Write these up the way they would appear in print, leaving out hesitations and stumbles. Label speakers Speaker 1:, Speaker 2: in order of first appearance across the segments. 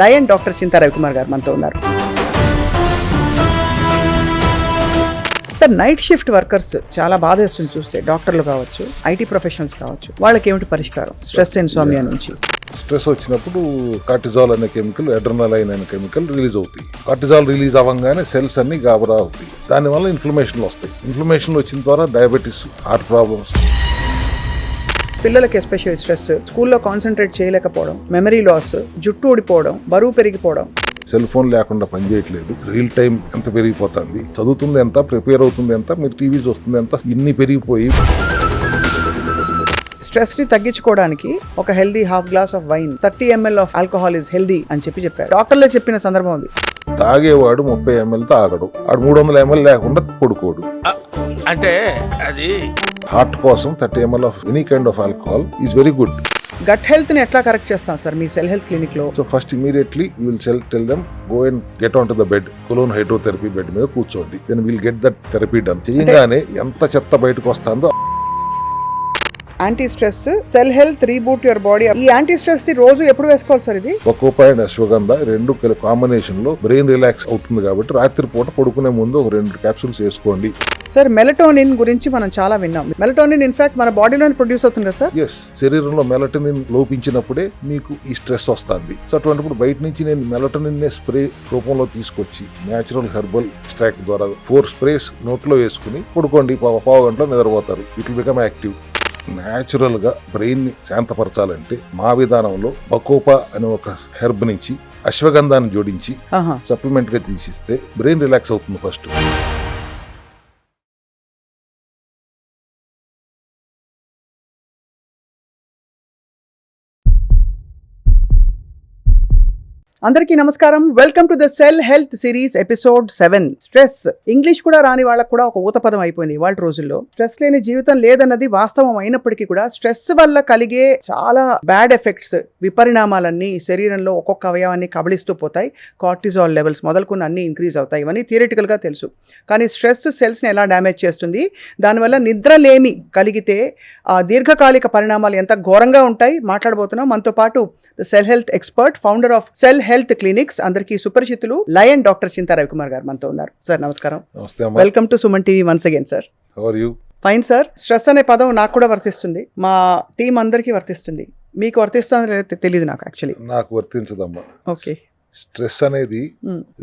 Speaker 1: Lion doctor Chinta Ravikumar గారు మనతో ఉన్నారు. సార్, నైట్ షిఫ్ట్ వర్కర్స్ చాలా బాధేస్తుంది చూస్తే, డాక్టర్లు కావచ్చు, ఐటీ ప్రొఫెషనల్స్ కావచ్చు, వాళ్ళకి ఏమిటి పరిష్కారం స్ట్రెస్ ఇన్సోమియా నుంచి?
Speaker 2: స్ట్రెస్ వచ్చినప్పుడు కార్టిజాల్ అనే కెమికల్, అడ్రినలైన్ అనే కెమికల్ రిలీజ్ అవుతాయి. కార్టిజాల్ రిలీజ్ అవ్వగానే సెల్స్ అన్ని గాబరా అవుతాయి. దానివల్ల ఇన్ఫ్లమేషన్లు వస్తాయి. ఇన్ఫ్లమేషన్లు వచ్చిన ద్వారా డయాబెటీస్, హార్ట్ ప్రాబ్లమ్స్.
Speaker 1: పిల్లలకి ఎస్పెషల్ స్ట్రెస్, స్కూల్లో కాన్సన్ట్రేట్ చేయలేకపోవడం, మెమరీ లాస్, జుట్టు ఊడిపోవడం, బరువు పెరిగిపోవడం.
Speaker 2: సెల్ ఫోన్ లేకుండా పనిచేయట్లేదు. రియల్ టైం ఎంత పెరిగిపోతుంది, చదువుతుంది ఎంత, ప్రిపేర్ అవుతుంది ఎంత, మీరు టీవీ చూస్తుంది ఎంత, ఇన్ని పెరిగిపోయి
Speaker 1: స్ట్రెస్ ని తగ్గించుకోవడానికి ఒక healthy half glass of wine, 30 ml of alcohol is healthy అని చెప్పారు. డాక్టర్లే చెప్పిన సందర్భం ఉంది.
Speaker 2: తాగేవాడు 30 ml తాగడు, ఆడు 300 ml లేకుండా పడుకోడు.
Speaker 3: అంటే అది
Speaker 2: హార్ట్ కోసం 30 ml of any kind of alcohol is very good.
Speaker 1: Gut health ని ఎట్లా కరెక్ట్ చేస్తాం సార్ మీ సెల్ హెల్త్ క్లినిక్ లో?
Speaker 2: So first immediately you will tell them go and get on to the bed, colon hydrotherapy bed మీద కూర్చోండి. Then will get that therapy done. చేయగానే ఎంత చెత్త బయటకు వస్తుందో.
Speaker 1: Anti stress, cell health, reboot your body. ఈ anti stress ది రోజు ఎప్పుడు వేసుకోవాలి సార్? ఇది
Speaker 2: బకోపా అండ్ అశ్వగంధ రెండు కాంబినేషన్ లో బ్రెయిన్ రిలాక్స్ అవుతుంది కాబట్టి రాత్రి పూట పడుకునే ముందు ఒక 2 క్యాప్సూల్స్ వేసుకోండి.
Speaker 1: సార్, మెలటోనిన్ గురించి మనం చాలా విన్నాం. మెలటోనిన్ ఇన్ఫాక్ట్ మన బాడీలోనే ప్రొడ్యూస్ అవుతుంది కదా సార్?
Speaker 2: ఎస్, శరీరంలో మెలటోనిన్ లోపించినప్పుడే మీకు ఈ స్ట్రెస్ వస్తుంది. సో అటువంటిప్పుడు బయట నుంచి నేను మెలటోనిన్ స్ప్రే రూపంలో తీసుకొచ్చి న్యాచురల్ హెర్బల్ ఎక్స్ట్రాక్ట్ ద్వారా 4 స్ప్రేస్ నోట్లో వేసుకుని పడుకోండి. పావు గంటలో నిద్రపోతారు. It will become active. Natural గా బ్రెయిన్ ని శాంతపరచాలంటే మా విధానంలో బకోపా అనే ఒక హెర్బ్ నుంచి అశ్వగంధాన్ని జోడించి సప్లిమెంట్ గా తీసిస్తే బ్రెయిన్ రిలాక్స్ అవుతుంది ఫస్ట్.
Speaker 1: అందరికీ నమస్కారం. Welcome to the cell health series episode 7. Stress English కూడా రాని వాళ్ళకు కూడా ఒక ఊతపదం అయిపోయింది ఇవాళ రోజుల్లో. స్ట్రెస్ లేని జీవితం లేదన్నది వాస్తవం అయినప్పటికీ కూడా స్ట్రెస్ వల్ల కలిగే చాలా బ్యాడ్ ఎఫెక్ట్స్, విపరిణామాలన్నీ శరీరంలో ఒక్కొక్క అవయవాన్ని కబళిస్తూ పోతాయి. కార్టిజాల్ లెవెల్స్ మొదలుకున్న అన్ని ఇంక్రీజ్ అవుతాయి. ఇవన్నీ థియరిటికల్ గా తెలుసు. కానీ స్ట్రెస్ సెల్స్ ని ఎలా డ్యామేజ్ చేస్తుంది, దానివల్ల నిద్రలేమి కలిగితే ఆ దీర్ఘకాలిక పరిణామాలు ఎంత ఘోరంగా ఉంటాయి మాట్లాడబోతున్నాం. మనతో పాటు cell health expert, founder of cell health clinics, అందరికీ సుపరిచితులు, లయన్ డాక్టర్ చింతా రవికుమార్ గారు మనతో ఉన్నారు. సార్ నమస్కారం. Welcome to Suman TV once again sir.
Speaker 2: How are you?
Speaker 1: Fine sir. Stress అనే పదం నాకు కూడా వర్తిస్తుంది, మా టీం అందరికీ వర్తిస్తుంది. మీకు వర్తిస్తుందో తెలియదు నాకు. యాక్చువల్లీ నాకు
Speaker 2: వర్తించదమ్మా.
Speaker 1: ఓకే.
Speaker 2: స్ట్రెస్ అనేది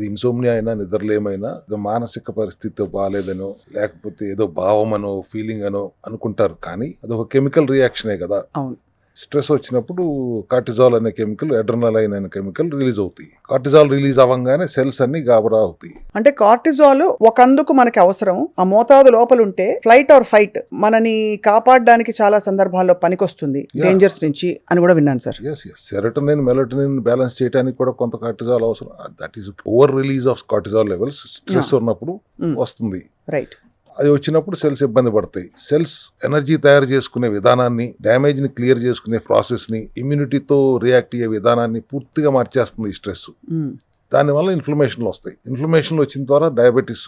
Speaker 2: ఇన్సోమ్నియా అయినా, నిద్రలేమైనా మానసిక పరిస్థితి బాగాలేదనో లేకపోతే ఏదో భావం అనో ఫీలింగ్ అనో అనుకుంటారు. కానీ అది ఒక కెమికల్ రియాక్షనే కదా.
Speaker 1: అవును.
Speaker 2: స్ట్రెస్ వచ్చినప్పుడు కార్టిజాల్ అనే కెమికల్, అడ్రినలైన్ అనే కెమికల్ రిలీజ్ అవుతాయి. కార్టిజాల్ రిలీజ్ అవ్వగానే సెల్స్ అన్ని గాబరా అవుతాయి.
Speaker 1: అంటే కార్టిజాల్ ఒకందుకు మనకి అవసరం. ఆ మోతాదు లోపల ఉంటే ఫ్లైట్ ఆర్ ఫైట్ మనని కాపాడడానికి చాలా సందర్భాల్లో పనికొస్తుంది డేంజర్స్ నుంచి అని కూడా విన్నాను సార్.
Speaker 2: సెరోటోనిన్, మెలటోనిన్ బ్యాలెన్స్ చేయడానికి కూడా కొంత కార్టిజాల్ అవసరం. That is over release of cortisol levels stress ఉన్నప్పుడు వస్తుంది.
Speaker 1: రైట్.
Speaker 2: అది వచ్చినప్పుడు సెల్స్ ఇబ్బంది పడతాయి. సెల్స్ ఎనర్జీ తయారు చేసుకునే విధానాన్ని, డ్యామేజ్ ని క్లియర్ చేసుకునే ప్రాసెస్ ని, ఇమ్యూనిటీతో రియాక్ట్ అయ్యే విధానాన్ని పూర్తిగా మార్చేస్తుంది ఈ స్ట్రెస్. దానివల్ల ఇన్ఫ్లమేషన్లు వస్తాయి. ఇన్ఫ్లమేషన్లు వచ్చిన ద్వారా diabetes,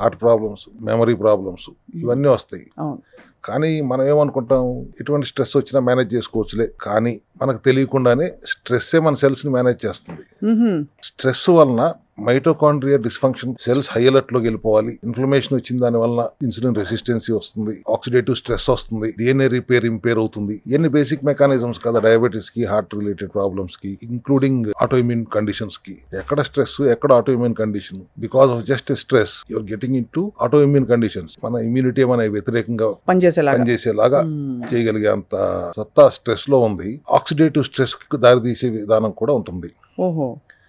Speaker 2: heart problems, memory problems ఇవన్నీ వస్తాయి. కానీ మనం ఏమనుకుంటాం, ఎటువంటి స్ట్రెస్ వచ్చినా మేనేజ్ చేసుకోవచ్చులే. కానీ మనకు తెలియకుండానే స్ట్రెస్సే మన సెల్స్ ని మేనేజ్ చేస్తుంది. స్ట్రెస్ వలన mitochondria dysfunction, cells high alert లోకి వెళ్ళిపోవాలి. ఇన్ఫ్లమేషన్ వచ్చిన దాని వల్ల ఇన్సులిన్ రెసిస్టెన్సీ వస్తుంది, ఆక్సిడేటివ్ స్ట్రెస్ వస్తుంది, డిఎన్ఏ రిపేర్ ఇంపేర్ అవుతుంది. ఇవన్నీ బేసిక్ మెకానిజమ్స్ కదా డయాబెటీస్ కి, హార్ట్ రిలేటెడ్ ప్రాబ్లమ్స్ కి, ఇంక్లూడింగ్ ఆటోఇమ్యూన్ కండిషన్స్ కి. ఎక్కడ స్ట్రెస్, ఎక్కడ autoimmune condition? Because of just stress you're getting in to autoimmune conditions. మన ఇమ్యూనిటీ మన వ్యతిరేకంగా పనిచేసేలాగా చేయగలిగే అంత సత్తా స్ట్రెస్ లో ఉంది. ఆక్సిడేటివ్ స్ట్రెస్ కి దారితీసే విధానం కూడా ఉంటుంది.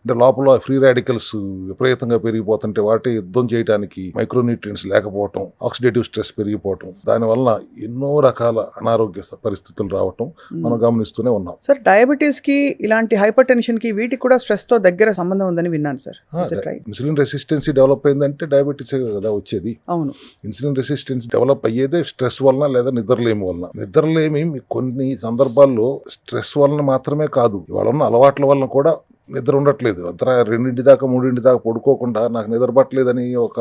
Speaker 2: అంటే లోపల ఫ్రీ రాడికల్స్ విపరీతంగా పెరిగిపోతుంటే వాటి యుద్ధం చేయడానికి మైక్రోన్యూట్రియన్స్ లేకపోవటం, ఆక్సిడేటివ్ స్ట్రెస్ పెరిగిపోవటం, దానివల్ల ఎన్నో రకాల అనారోగ్య పరిస్థితులు రావటం మనం గమనిస్తూనే ఉన్నాం.
Speaker 1: సార్, డయాబెటీస్ కి, ఇలాంటి హైపర్ టెన్షన్ కి, వీటికి కూడా స్ట్రెస్ తో దగ్గర సంబంధం ఉందని విన్నాను సార్.
Speaker 2: ఇన్సులిన్ రెసిస్టెన్సీ డెవలప్ అయిందంటే డయాబెటీస్ కదా వచ్చేది.
Speaker 1: అవును.
Speaker 2: ఇన్సులిన్ రెసిస్టెన్స్ డెవలప్ అయ్యేదే స్ట్రెస్ వలన లేదా నిద్రలేమి వలన. నిద్రలేమి కొన్ని సందర్భాల్లో స్ట్రెస్ వలన మాత్రమే కాదు, ఇవాళ ఉన్న అలవాట్ల వలన కూడా నిద్ర ఉండట్లేదు. 2 దాకా 3 దాకా పడుకోకుండా నాకు నిద్ర పట్టలేదని ఒక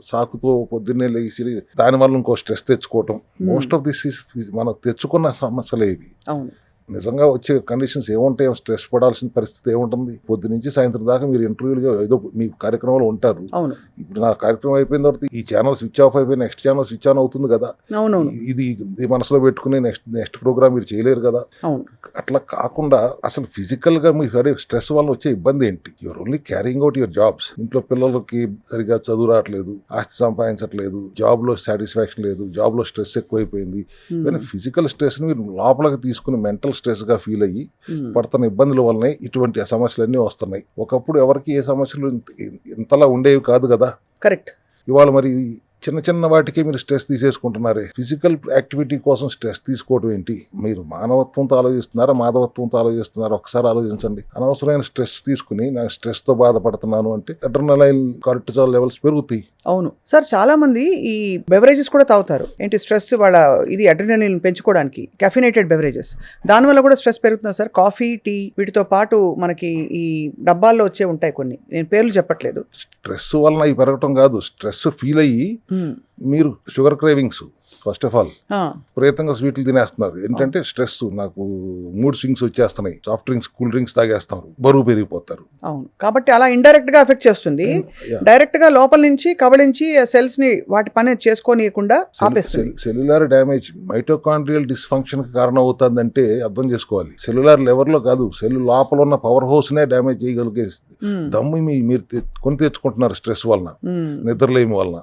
Speaker 2: సాకుతో పొద్దున్నే లేచి దానివల్ల ఇంకో స్ట్రెస్ తెచ్చుకోవటం. మోస్ట్ ఆఫ్ దిస్ మనకు తెచ్చుకున్న సమస్యలే ఇవి. నిజంగా వచ్చే కండిషన్స్ ఏముంటాయి, స్ట్రెస్ పడాల్సిన పరిస్థితి ఏముంటుంది? పొద్దు నుంచి సాయంత్రం దాకా మీరు ఇంటర్వ్యూలు ఏదో మీ కార్యక్రమాలు ఉంటారు.
Speaker 1: అవును.
Speaker 2: ఇప్పుడు నా కార్యక్రమం అయిపోయిన తర్వాత ఈ ఛానల్ స్విచ్ ఆఫ్ అయిపోయి నెక్స్ట్ ఛానల్ స్విచ్ ఆన్ అవుతుంది కదా.
Speaker 1: అవునవును.
Speaker 2: ఇది మనసులో పెట్టుకుని నెక్స్ట్ ప్రోగ్రామ్ మీరు చేయలేరు కదా.
Speaker 1: అవును.
Speaker 2: అట్లా కాకుండా అసలు ఫిజికల్ గా మీకు సరే స్ట్రెస్ వల్ల వచ్చే ఇబ్బంది ఏంటి? Your only carrying out your jobs. ఇంట్లో పిల్లలకి సరిగా చదువు రావట్లేదు, ఆస్తి సంపాదించట్లేదు, జాబ్ లో సాటిస్ఫాక్షన్ లేదు, జాబ్ లో స్ట్రెస్ ఎక్కువైపోయింది. కానీ ఫిజికల్ స్ట్రెస్ ని మీరు లోపలికి తీసుకుని మెంటల్ స్ట్రెస్ గా ఫీల్ అయ్యి పడుతున్న ఇబ్బందుల వల్లనే ఇటువంటి సమస్యలన్నీ వస్తున్నాయి. ఒకప్పుడు ఎవరికి ఏ సమస్యలు ఇంతలా ఉండేవి కాదు కదా.
Speaker 1: కరెక్ట్.
Speaker 2: ఇవాళ మరి చిన్న చిన్న వాటికే మీరు స్ట్రెస్ తీసేసుకుంటున్నారే. ఫిజికల్ యాక్టివిటీ కోసం స్ట్రెస్ తీసుకోవడం ఏంటి? మీరు మానవత్వంతో ఆలోచిస్తున్నారా, మాధవత్వంతో ఆలోచిస్తున్నారా? ఒకసారి ఆలోచించండి. అనవసరమైన స్ట్రెస్ తీసుకుని నేను స్ట్రెస్ తో బాధపడుతున్నాను అంటే అడ్రినలైన్, కార్టిజాల్ లెవెల్స్ పెరుగుతాయి.
Speaker 1: అవును సార్, చాలా మంది ఈ బెవరేజెస్ కూడా తాగుతారు. ఏంటి స్ట్రెస్ వాళ్ళ ఇది అడ్రినలిన్ పెంచుకోవడానికి కెఫినేటెడ్ బెవరేజెస్, దానివల్ల కూడా స్ట్రెస్ పెరుగుతుంది సార్. కాఫీ, టీ వీటితో పాటు మనకి ఈ డబ్బాల్లో వచ్చే ఉంటాయి కొన్ని, నేను పేర్లు చెప్పట్లేదు.
Speaker 2: స్ట్రెస్ వలన ఇవి పెరగటం కాదు, స్ట్రెస్ ఫీల్ అయ్యి మీరు sugar cravings first of all విపరీతంగా స్వీట్లు తినేస్తున్నారు. ఏంటంటే స్ట్రెస్, నాకు మూడ్ స్వింగ్స్ వచ్చేస్తున్నాయి, సాఫ్ట్ డ్రింక్స్, కూల్ డ్రింక్స్ తాగేస్తారు, బరువు పెరిగిపోతారు.
Speaker 1: అవును, కాబట్టి అలా ఇండైరెక్ట్ గా ఎఫెక్ట్ చేస్తుంది. డైరెక్ట్ గా లోపల నుంచి కబళించి సెల్స్ ని వాటి పని చేసుకోనియకుండా ఆపేస్తుంది.
Speaker 2: సెల్యులార్ డ్యామేజ్ మైటోకాండ్రియల్ డిస్ఫంక్షన్ కి కారణం అవుతుందంటే అర్థం చేసుకోవాలి. సెల్యులార్ లెవెల్ లో కాదు, సెల్ లోపల ఉన్న పవర్ హౌస్ నే డ్యామేజ్ చేయగలిగేస్తుంది. దమ్ము మీరు కొని తెచ్చుకుంటున్నారు స్ట్రెస్ వలన, నిద్రలేమి వలన.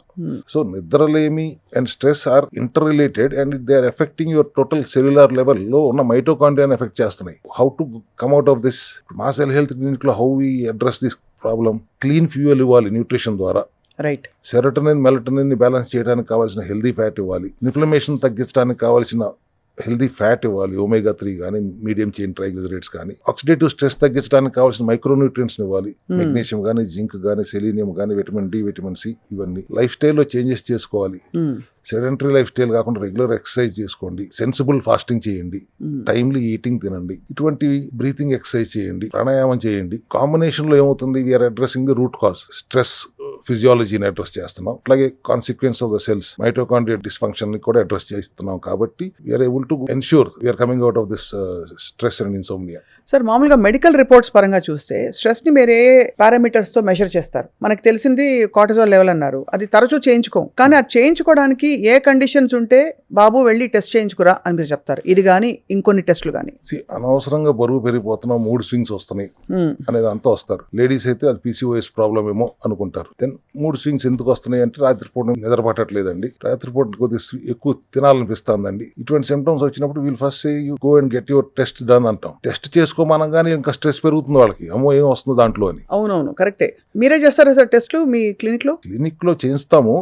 Speaker 2: సో నిద్రలేమి and stress are inter related and they are affecting your total cellular level లో ఉన్న మైటోకాండ్రియాని ఎఫెక్ట్ చేస్తున్నాయి. How to combat of this? మా సెల్ హెల్త్ క్లినిక్ లో how we address this problem? Clean fuel ఇవ్వాలి న్యూట్రిషన్ ద్వారా.
Speaker 1: Right.
Speaker 2: Serotonin, melatonin ని balance చేయడానికి కావాల్సిన హెల్దీ ఫ్యాట్ ఇవ్వాలి. ఇన్ఫ్లమేషన్ తగ్గించడానికి కావాల్సిన హెల్దీ ఫ్యాట్ ఇవ్వాలి, ఒమేగా 3 కానీ, మీడియం చైన్ ట్రైగ్లిజరైడ్స్ కానీ. ఆక్సిడేటివ్ స్ట్రెస్ తగ్గించడానికి కావాల్సిన మైక్రోన్యూట్రియంట్స్ ఇవ్వాలి, మెగ్నీషియం కానీ, జింక్ కానీ, సెలీనియం కానీ, విటమిన్ డి, విటమిన్ సి. ఇవన్నీ లైఫ్ స్టైల్లో చేంజెస్ చేసుకోవాలి. సెడెంటరీ లైఫ్ స్టైల్ కాకుండా రెగ్యులర్ ఎక్సర్సైజ్ చేసుకోండి, సెన్సిబుల్ ఫాస్టింగ్ చేయండి, టైమ్లీ ఈటింగ్ తినండి, ఇటువంటి బ్రీతింగ్ ఎక్సర్సైజ్ చేయండి, ప్రాణాయామం చేయండి. కాంబినేషన్ లో ఏమవుతుంది? We're addressing the root cause, stress ఫిజియాలజీని అడ్రస్ చేస్తున్నాం, అట్లాగే consequence of the cells mitochondrial dysfunction ని కూడా అడ్రస్ చేస్తున్నాం. కాబట్టి we're able to ensure we're coming out of this stress and insomnia.
Speaker 1: Sir, మామూలుగా మెడికల్ రిపోర్ట్స్ పరంగా చూస్తే స్ట్రెస్ ని మీరు ఏ పారామీటర్స్ తో మెజర్ చేస్తారు? మనకు తెలిసింది కార్టిజాల్ లెవెల్ అన్నారు, అది తరచూ చేయించుకోం. కానీ అది చేయించుకోవడానికి ఏ కండిషన్స్ ఉంటే బాబు వెళ్ళి టెస్ట్ చేయించుకురా అని మీరు చెప్తారు? ఇది కానీ ఇంకొన్ని టెస్టులు కానీ.
Speaker 2: అనవసరంగా బరువు పెరిగిపోతున్నాం, మూడ్ స్వింగ్స్ వస్తున్నాయి అనేది అంతా వస్తారు. లేడీస్ అయితే అది PCOS ప్రాబ్లం ఏమో అనుకుంటారు. దెన్ మూడ్ స్వింగ్స్ ఎందుకు వస్తున్నాయి అంటే రాత్రిపూట నిద్ర పట్టట్లేదండి, రాత్రిపూట కొద్దిగా ఎక్కువ తినాలనిపిస్తుందండి. ఇటువంటి సిమ్టమ్స్ వచ్చినప్పుడు వీళ్ళు first say you go and get your test done అంటాం. టెస్ట్ చేసుకోమనగానే ఇంకా స్ట్రెస్ పెరుగుతుంది వాళ్ళకి, అమ్మో ఏం వస్తుంది దాంట్లో అని.
Speaker 1: అవునవును, కరెక్టే. మీరే చేస్తారా సార్ టెస్ట్లు మీ క్లినిక్ లో?
Speaker 2: క్లినిక్ లో చేయిస్తాము,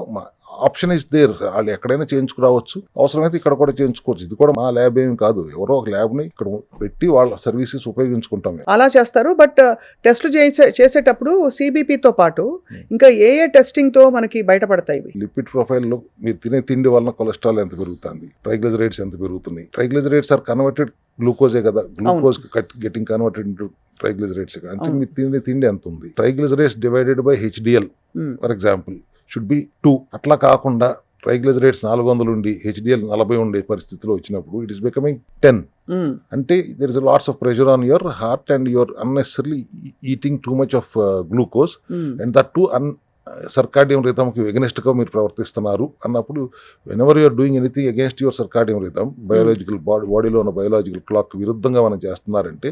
Speaker 2: ఆప్షన్ ఇస్ దేర్. వాళ్ళు ఎక్కడైనా చేయించుకురావచ్చు, అవసరమైతే ఇక్కడ కూడా చేయించుకోవచ్చు. ఇది కూడా మా ల్యాబ్ ఏమి కాదు, ఎవరో ఒక ల్యాబ్ ని ఇక్కడ పెట్టి వాళ్ళ సర్వీసెస్ ఉపయోగించుకుంటాం.
Speaker 1: అలా చేస్తారు. బట్ టెస్ట్లు చేసేటప్పుడు CBPతో పాటు ఇంకా ఏ టెస్టింగ్ తో మనకి బయటపడతాయి?
Speaker 2: లిపిడ్ ప్రొఫైల్ లో మీరు తినే తిండి వలన కొలెస్ట్రాల్ ఎంత పెరుగుతుంది, ట్రైగ్లిజరైడ్స్ ఎంత పెరుగుతున్నాయి. ట్రైగ్లిజరైడ్స్ ఆర్ కన్వర్టెడ్ గ్లూకోజే కదా, glucose getting converted into triglycerides. అంటే మీరు తినే తిండి ఎంత ఉంది. Triglycerides divided by HDL for example should be 2. అట్లా కాకుండా ట్రైగ్లిజరైడ్స్ 400 ఉండి HDL 40 ఉండే పరిస్థితిలో వచ్చినప్పుడు ఇట్ ఈస్ బికమింగ్ 10. అంటే there is lots of pressure on your heart and your unnecessary eating too much of glucose and that to circadian రిథమ్కి against గా మీరు ప్రవర్తిస్తున్నారు అన్నప్పుడు whenever you're doing anything against your circadian rhythm, biological బాడీలో ఉన్న biological clock విరుద్ధంగా మనం చేస్తున్నారంటే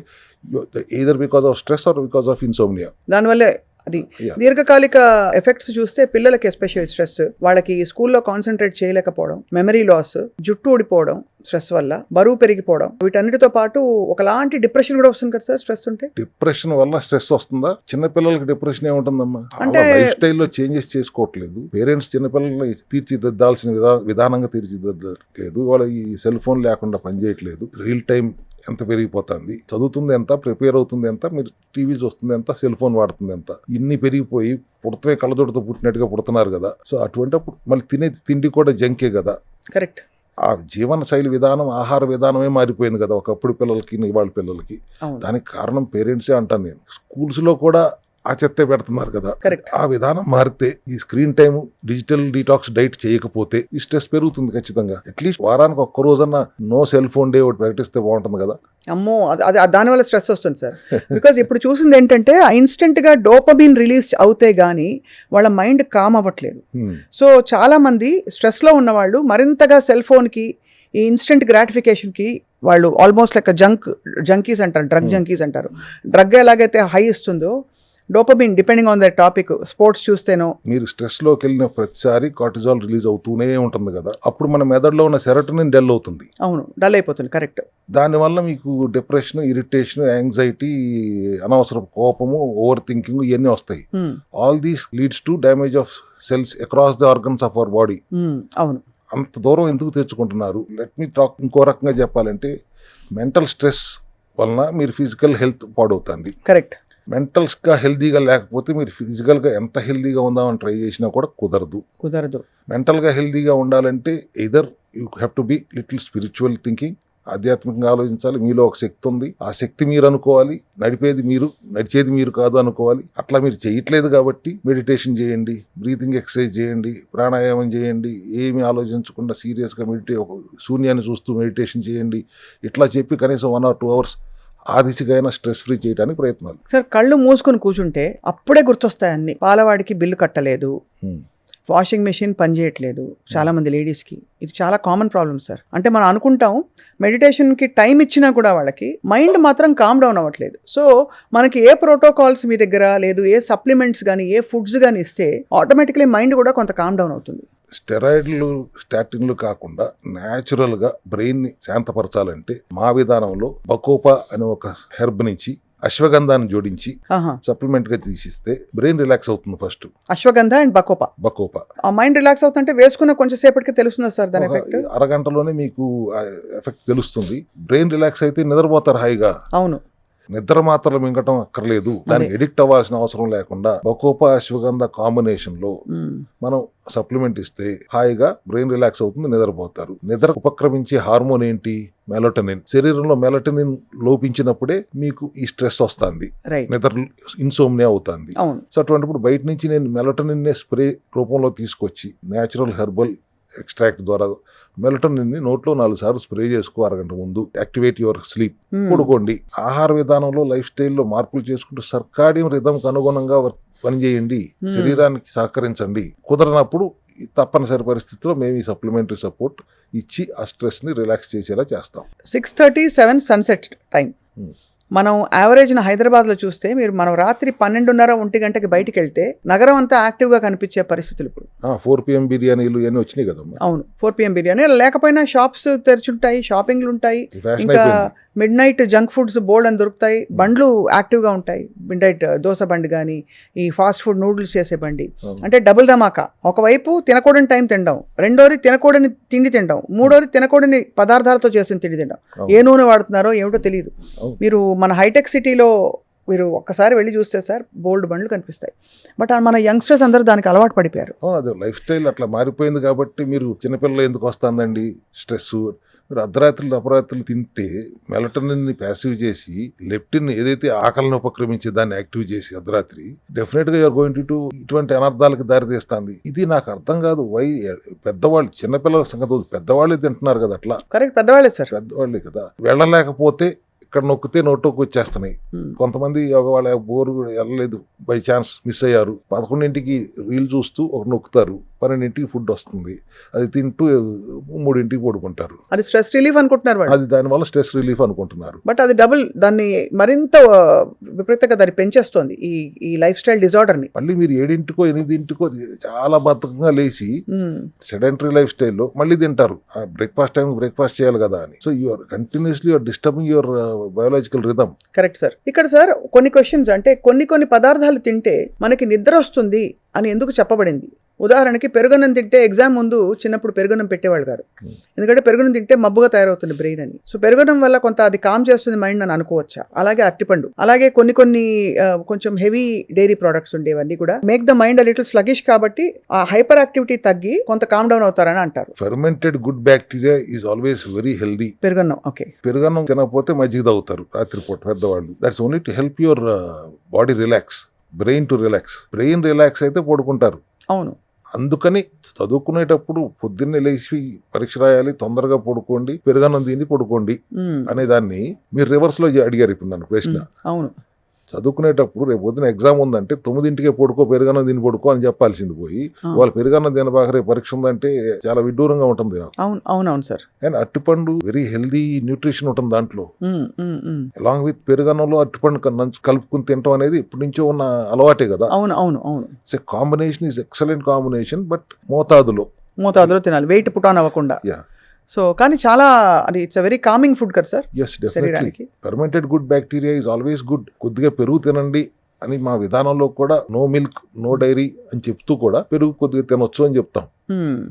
Speaker 2: either because of stress or because of insomnia. దానివల్లే
Speaker 1: అది దీర్ఘకాలిక ఎఫెక్ట్స్ చూస్తే పిల్లలకి ఎస్పెషల్ స్ట్రెస్, వాళ్ళకి స్కూల్లో కాన్సన్ట్రేట్ చేయలేకపోవడం, మెమరీ లాస్, జుట్టు ఊడిపోవడం స్ట్రెస్ వల్ల, బరువు పెరిగిపోవడం, వీటన్నిటితో పాటు ఒకలాంటి డిప్రెషన్ కూడా వస్తుంది కదా సార్ స్ట్రెస్ ఉంటే?
Speaker 2: డిప్రెషన్ వల్ల స్ట్రెస్ వస్తుందా? చిన్నపిల్లలకి డిప్రెషన్ ఏముంటుందమ్మా? అంటే లైఫ్ స్టైల్లో చేంజెస్ చేసుకోవట్లేదు పేరెంట్స్, చిన్నపిల్లల్ని తీర్చిదిద్దాల్సిన విధానంగా తీర్చిదిద్దట్లేదు. వాళ్ళ ఈ సెల్ ఫోన్ లేకుండా పనిచేయట్లేదు. రియల్ టైం ఎంత పెరిగిపోతుంది, చదువుతుంది ఎంత, ప్రిపేర్ అవుతుంది ఎంత, మీరు టీవీ చూస్తుంది ఎంత, సెల్ ఫోన్ వాడుతుంది ఎంత, ఇన్ని పెరిగిపోయి పుడతమే కళ్ళజోడుతో పుట్టినట్టుగా పుడుతున్నారు కదా. సో అటువంటిప్పుడు మళ్ళీ తినే తిండి కూడా జంకే కదా.
Speaker 1: కరెక్ట్.
Speaker 2: ఆ జీవన శైలి విధానం, ఆహార విధానమే మారిపోయింది కదా ఒకప్పుడు పిల్లలకి, ఇవాళ పిల్లలకి. దానికి కారణం పేరెంట్సే అంటాను నేను. స్కూల్స్ లో కూడా ఆ చెత్తే పెడుతున్నారు కదా.
Speaker 1: కరెక్ట్.
Speaker 2: ఆ విధానం మారితే, ఈ screen time, digital detox diet చేయకపోతే ఈ స్ట్రెస్ పెరుగుతుంది ఖచ్చితంగా. అట్లీస్ట్ వారానికి ఒక్క రోజన్నా నో సెల్ ఫోన్ డే ఒకటి ప్రకటిస్తే బాగుంటుంది కదా.
Speaker 1: అమ్మో, అది దానివల్ల స్ట్రెస్ వస్తుంది సార్. బికాజ్ ఇప్పుడు చూసింది ఏంటంటే ఇన్స్టెంట్గా డోపమిన్ రిలీజ్ అవుతే గానీ వాళ్ళ మైండ్ కామ్ అవ్వట్లేదు. సో చాలా మంది స్ట్రెస్లో ఉన్నవాళ్ళు మరింతగా సెల్ ఫోన్కి, ఈ ఇన్స్టెంట్ గ్రాటిఫికేషన్కి వాళ్ళు ఆల్మోస్ట్ లైక్ జంకీస్ అంటారు, డ్రగ్ జంకీస్ అంటారు. డ్రగ్ ఎలాగైతే హై ఇస్తుందో dopamine, depending on the topic, sports చూస్తేనో.
Speaker 2: మీరు స్ట్రెస్లోకి వెళ్ళిన ప్రతిసారి కార్టిజాల్ రిలీజ్ అవుతూనే ఉంటుంది కదా, అప్పుడు మన మెదడులో ఉన్న సెరటోనిన్ డల్ అవుతుంది.
Speaker 1: అవును, డల్ అయిపోతుంది. కరెక్ట్.
Speaker 2: దానివల్ల మీకు డిప్రెషన్, ఇరిటేషన్, యాంగ్జైటీ, అనవసర కోపము, ఓవర్ థింకింగ్ ఇవన్నీ వస్తాయి. All these leads to damage of cells across the organs of our body.
Speaker 1: అవును.
Speaker 2: అంత దూరం ఎందుకు తెచ్చుకుంటున్నారు? లెట్ మీ టాక్ ఇంకో రకంగా చెప్పాలంటే, మెంటల్ స్ట్రెస్ వలన మీరు ఫిజికల్ హెల్త్ పాడవుతుంది.
Speaker 1: కరెక్ట్.
Speaker 2: మెంటల్గా హెల్దీగా లేకపోతే మీరు ఫిజికల్గా ఎంత హెల్దీగా ఉందామని ట్రై చేసినా కూడా కుదరదు. మెంటల్గా హెల్దీగా ఉండాలంటే either you have to be little spiritual thinking, ఆధ్యాత్మికంగా ఆలోచించాలి. మీలో ఒక శక్తి ఉంది, ఆ శక్తి మీరు అనుకోవాలి, నడిచేది మీరు కాదు అనుకోవాలి. అట్లా మీరు చేయట్లేదు కాబట్టి మెడిటేషన్ చేయండి, బ్రీతింగ్ ఎక్సర్సైజ్ చేయండి, ప్రాణాయామం చేయండి, ఏమి ఆలోచించకుండా సీరియస్గా శూన్యాన్ని చూస్తూ మెడిటేషన్ చేయండి. ఇట్లా చెప్పి కనీసం 1 or 2 hours ఆ దిశగా అయినా స్ట్రెస్ ఫ్రీ చేయడానికి ప్రయత్నాలు.
Speaker 1: సార్, కళ్ళు మూసుకొని కూర్చుంటే అప్పుడే గుర్తొస్తాయి అన్ని. పాలవాడికి బిల్లు కట్టలేదు, వాషింగ్ మెషిన్ పనిచేయట్లేదు చాలా మంది లేడీస్కి. ఇది చాలా కామన్ ప్రాబ్లమ్ సార్. అంటే మనం అనుకుంటాం మెడిటేషన్కి టైం ఇచ్చినా కూడా వాళ్ళకి మైండ్ మాత్రం కామ్ డౌన్ అవ్వట్లేదు. సో మనకి ఏ ప్రోటోకాల్స్ మీ దగ్గర లేదు, ఏ సప్లిమెంట్స్ కానీ, ఏ ఫుడ్స్ కానీ ఇస్తే ఆటోమేటిక్లీ మైండ్ కూడా కొంత కామ్ డౌన్ అవుతుంది.
Speaker 2: స్టెరాయిడ్లు, స్టాటిన్లు కాకుండా న్యాచురల్గా బ్రెయిన్ని శాంతపరచాలంటే మా విధానంలో బకోపా అనే ఒక హెర్బ్ నుంచి అశ్వగంధాన్ని జోడించి సప్లిమెంట్ గా తీసిస్తే బ్రెయిన్ రిలాక్స్ అవుతుంది. First ashwagandha and bacopa.
Speaker 1: ఆ మైండ్ రిలాక్స్ అవుతుంటే వేసుకున్న కొంచెం సేపటికి తెలుస్తుందా సార్ దాని ఎఫెక్ట్?
Speaker 2: అరగంటలోనే మీకు ఎఫెక్ట్ తెలుస్తుంది. బ్రెయిన్ రిలాక్స్ అయితే నిద్రపోతారు హాయిగా.
Speaker 1: అవును.
Speaker 2: నిద్ర మాత్రలు మింగటం అక్కర్లేదు, దానికి ఎడిక్ట్ అవ్వాల్సిన అవసరం లేకుండా బకోపా అశ్వగంధ కాంబినేషన్ లో మనం సప్లిమెంట్ ఇస్తే హాయిగా బ్రెయిన్ రిలాక్స్ అవుతుంది, నిద్రపోతారు. నిద్ర ఉపక్రమించే హార్మోన్ ఏంటి? మెలటోనిన్. శరీరంలో మెలటోనిన్ లోపించినప్పుడే మీకు ఈ స్ట్రెస్ వస్తుంది, నిద్ర ఇన్సోమ్నియా అవుతుంది. సో అటువంటిప్పుడు బయట నుంచి నేను మెలటోనిన్ స్ప్రే రూపంలో తీసుకొచ్చి న్యాచురల్ హెర్బల్ ఎక్స్ట్రాక్ట్ ద్వారా మెలటోనిన్ నోట్లో 4 సార్లు స్ప్రే చేసుకో, అరగంట ముందు. Activate your sleep. పడుకోండి. ఆహార విధానంలో, లైఫ్ స్టైల్లో మార్పులు చేసుకుంటూ సర్కాడియం రిథంకి అనుగుణంగా పనిచేయండి, శరీరానికి సహకరించండి. కుదరనప్పుడు తప్పనిసరి పరిస్థితిలో మేము ఈ సప్లిమెంటరీ సపోర్ట్ ఇచ్చి ఆ స్ట్రెస్ ని రిలాక్స్ చేసేలా చేస్తాం.
Speaker 1: 6:37 సన్సెట్ టైం. మనం యావరేజ్న హైదరాబాద్లో చూస్తే మనం రాత్రి 12:30-1 గంటకి బయటికి వెళ్తే నగరం అంతా యాక్టివ్గా కనిపించే పరిస్థితులు. ఇప్పుడు
Speaker 2: 4 PM బిర్యానీలు ఇవన్నీ వచ్చినాయి కదా.
Speaker 1: అవును, 4 PM బిర్యానీ లేకపోయినా షాప్స్ తెరిచుంటాయి, షాపింగ్లు ఉంటాయి, ఇంకా మిడ్ నైట్ జంక్ ఫుడ్స్ బోల్డ్ అని దొరుకుతాయి. బండ్లు యాక్టివ్గా ఉంటాయి, మిడ్ నైట్ దోశ బండి కానీ, ఈ ఫాస్ట్ ఫుడ్ నూడిల్స్ చేసే బండి. అంటే డబుల్ ధమాకా. ఒకవైపు తినకూడని టైం తినడం, రెండోది తినకూడని తిండి తినడం, మూడోది తినకూడని పదార్థాలతో చేసిన తిండి తినడం. ఏ నూనె వాడుతున్నారో ఏమిటో తెలియదు. మీరు మన హైటెక్ సిటీలో మీరు ఒక్కసారి వెళ్ళి చూస్తే సార్ బోల్డ్ బండ్లు కనిపిస్తాయి. బట్ మన యంగ్స్టర్స్ అందరూ దానికి అలవాటు పడిపోయారు.
Speaker 2: అదే లైఫ్ స్టైల్ అట్లా మారిపోయింది కాబట్టి మీరు చిన్నపిల్లలు ఎందుకు వస్తుందండి స్ట్రెస్? మీరు అపరాత్రులు తింటే మెలటోనిన్ ని ప్యాసివ్ చేసి లెప్టిన్ ఏదైతే ఆకలిని ఉపక్రమించి దాన్ని యాక్టివ్ చేసి అర్ధరాత్రి డెఫినెట్ గా యూఆర్ గోయింగ్ టు ఇటువంటి అనర్థాలకు దారితీస్తుంది. ఇది నాకు అర్థం కాదు. పెద్దవాళ్ళు, చిన్నపిల్లల సంగతి పెద్దవాళ్ళే తింటున్నారు కదా అట్లా.
Speaker 1: కరెక్ట్, పెద్దవాళ్ళే సార్,
Speaker 2: పెద్దవాళ్ళే కదా. వెళ్ళలేకపోతే ఇక్కడ నొక్కితే నోట్లోకి వచ్చేస్తున్నాయి. కొంతమంది వాళ్ళ బోరు వెళ్ళలేదు, బై ఛాన్స్ మిస్ అయ్యారు. 11ంటికి రీల్ చూస్తూ ఒక నొక్కుతారు, 12ంటికి ఫుడ్ వస్తుంది, అది తింటూ 3ంటికి పడుకుంటారు.
Speaker 1: అది స్ట్రెస్ రిలీఫ్ అనుకుంటున్నారు,
Speaker 2: అది దానివల్ల స్ట్రెస్ రిలీఫ్ అనుకుంటున్నారు.
Speaker 1: బట్ అది డబుల్ దాన్ని మరింత విపరీతంగా దాన్ని పెంచేస్తుంది ఈ లైఫ్ స్టైల్ డిజార్డర్ ని.
Speaker 2: మళ్ళీ మీరు 7ంటికో 8ంటికో చాలా బద్ధకంగా లేచి సెడెంటరీ లైఫ్ స్టైల్లో మళ్ళీ తింటారు. బ్రేక్ఫాస్ట్ టైం బ్రేక్ఫాస్ట్ చేయాలి కదా అని. So you're continuously you're disturbing your biological rhythm.
Speaker 1: Correct sir. ఇక్కడ సార్ కొన్ని క్వశ్చన్స్, అంటే కొన్ని పదార్థాలు తింటే మనకి నిద్ర వస్తుంది అని ఎందుకు చెప్పబడింది? ఉదాహరణకి పెరుగన్నం తింటే ఎగ్జామ్ ముందు చిన్నప్పుడు పెరుగన్నం పెట్టేవాళ్ళు గారు, ఎందుకంటే పెరుగన్నం తింటే మబ్బుగా తయారవుతుంది బ్రెయిన్ అని. సో పెరుగన్నం వల్ల కొంత అది కామ్ చేస్తుంది మైండ్ అని అనుకోవచ్చా? అలాగే అరటిపండు, అలాగే కొన్ని కొంచెం హెవీ డైరీ ప్రోడక్ట్స్ ఉండేవన్నీ కూడా make the mind a little sluggish, కాబట్టి ఆ హైపర్ యాక్టివిటీ తగ్గి కొంత కామ్ డౌన్ అవుతారని అంటారు.
Speaker 2: Fermented good bacteria is always very healthy.
Speaker 1: పెరుగన్నం, ఓకే.
Speaker 2: పెరుగన్నం తినకపోతే మజ్జిగ తాగుతారు రాత్రిపూట పెద్దవాళ్ళు. That's only to help your body relax. Brain to relax. Brain relax అయితే పడుకుంటారు.
Speaker 1: అవును.
Speaker 2: అందుకని చదువుకునేటప్పుడు పొద్దున్నే లేచి పరీక్ష రాయాలి, తొందరగా పడుకోండి, పెరుగన్నం తిని పడుకోండి అనే దాన్ని మీరు రివర్స్ లో అడిగారు ఇప్పుడు నన్ను ప్రశ్న.
Speaker 1: అవును.
Speaker 2: చదువుకునేటప్పుడు రేపు పొద్దున ఎగ్జామ్ ఉందంటే 9ంటికే పడుకో, పెరుగన్నం తిని పడుకో అని చెప్పాల్సింది పోయి వాళ్ళు పెరుగన్నం తినబాక రేపు పరీక్ష ఉందంటే చాలా విడ్డూరంగా ఉంటుంది నాకు.
Speaker 1: అవునవును సార్.
Speaker 2: అండ్ అరటిపండు వెరీ హెల్దీ న్యూట్రిషన్ ఉంటుంది దాంట్లో. అలాంగ్ విత్ పెరుగన్నంలో అరటిపండు కలుపుకుని తినడం అనేది ఇప్పటి నుంచో ఉన్న అలవాటే కదా.
Speaker 1: అవును అవును అవును.
Speaker 2: Combination is excellent combination, but మోతాదులో
Speaker 1: తినాలి, వెయిట్ పుట్ ఆన్ అవ్వకుండా. సో కానీ చాలా అది ఇట్స్ వెరీ కామింగ్ ఫుడ్ కదా sir.
Speaker 2: Yes, definitely. Fermented good bacteria is always good. కొద్దిగా పెరుగు తినండి అని మా విధానంలో కూడా నో మిల్క్ నో డైరీ అని చెప్తూ కూడా పెరుగు కొద్దిగా తినొచ్చు అని చెప్తాం.